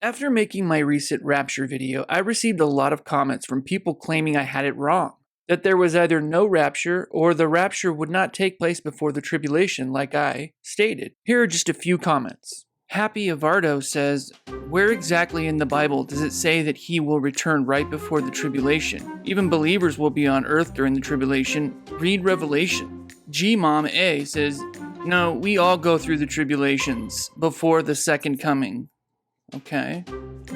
After making my recent Rapture video, I received a lot of comments from people claiming I had it wrong, that there was either no rapture or the rapture would not take place before the tribulation like I stated. Here are just a few comments. Happy Avardo says, where exactly in the Bible does it say that he will return right before the tribulation? Even believers will be on earth during the tribulation. Read Revelation. G-Mom A says, no, we all go through the tribulations before the second coming. Okay.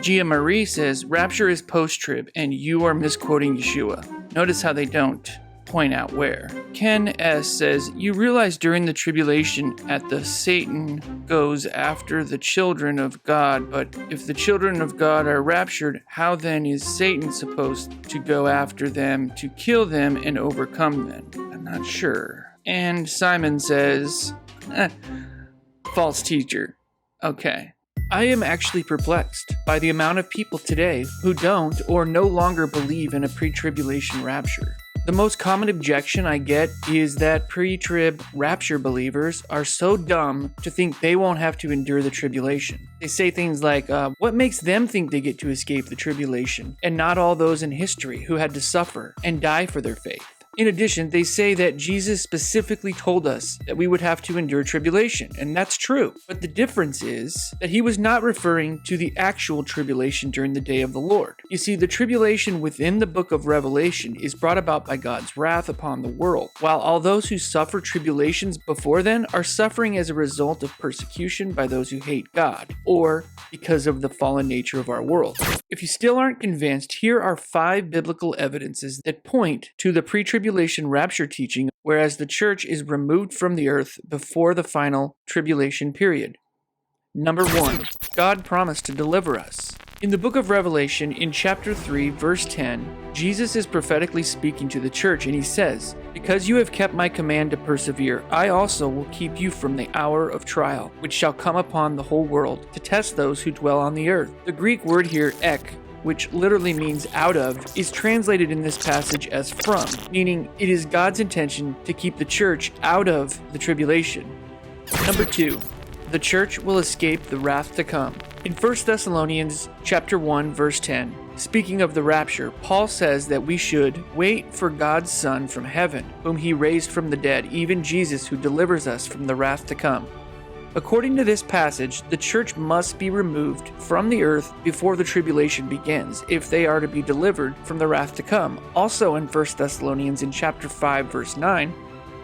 Gia Marie says, rapture is post-trib and you are misquoting Yeshua. Notice how they don't point out where. Ken S says, you realize during the tribulation at the Satan goes after the children of God, but if the children of God are raptured, how then is Satan supposed to go after them to kill them and overcome them? I'm not sure. And Simon says, false teacher. Okay. I am actually perplexed by the amount of people today who don't or no longer believe in a pre-tribulation rapture. The most common objection I get is that pre-trib rapture believers are so dumb to think they won't have to endure the tribulation. They say things like, what makes them think they get to escape the tribulation, and not all those in history who had to suffer and die for their faith? In addition, they say that Jesus specifically told us that we would have to endure tribulation, and that's true. But the difference is that he was not referring to the actual tribulation during the day of the Lord. You see, the tribulation within the book of Revelation is brought about by God's wrath upon the world, while all those who suffer tribulations before then are suffering as a result of persecution by those who hate God, or because of the fallen nature of our world. If you still aren't convinced, here are 5 biblical evidences that point to the pre-tribulation rapture teaching, whereas the church is removed from the earth before the final tribulation period. Number 1, God promised to deliver us. In the book of Revelation, in chapter 3, verse 10, Jesus is prophetically speaking to the church, and he says, because you have kept my command to persevere, I also will keep you from the hour of trial, which shall come upon the whole world, to test those who dwell on the earth. The Greek word here, ek, which literally means out of, is translated in this passage as from, meaning it is God's intention to keep the church out of the tribulation. Number 2, the church will escape the wrath to come. In 1 Thessalonians chapter 1, verse 10, speaking of the rapture, Paul says that we should wait for God's Son from heaven, whom he raised from the dead, even Jesus, who delivers us from the wrath to come. According to this passage, the church must be removed from the earth before the tribulation begins, if they are to be delivered from the wrath to come. Also in 1 Thessalonians in chapter 5, verse 9,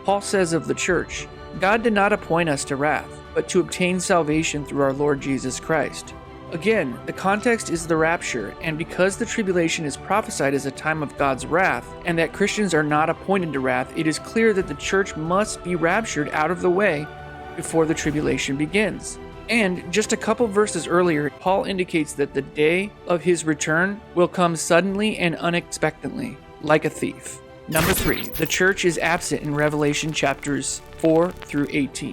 Paul says of the church, God did not appoint us to wrath, but to obtain salvation through our Lord Jesus Christ. Again, the context is the rapture, and because the tribulation is prophesied as a time of God's wrath, and that Christians are not appointed to wrath, it is clear that the church must be raptured out of the way before the tribulation begins. And just a couple verses earlier, Paul indicates that the day of his return will come suddenly and unexpectedly, like a thief. Number 3, the church is absent in Revelation chapters 4 through 18.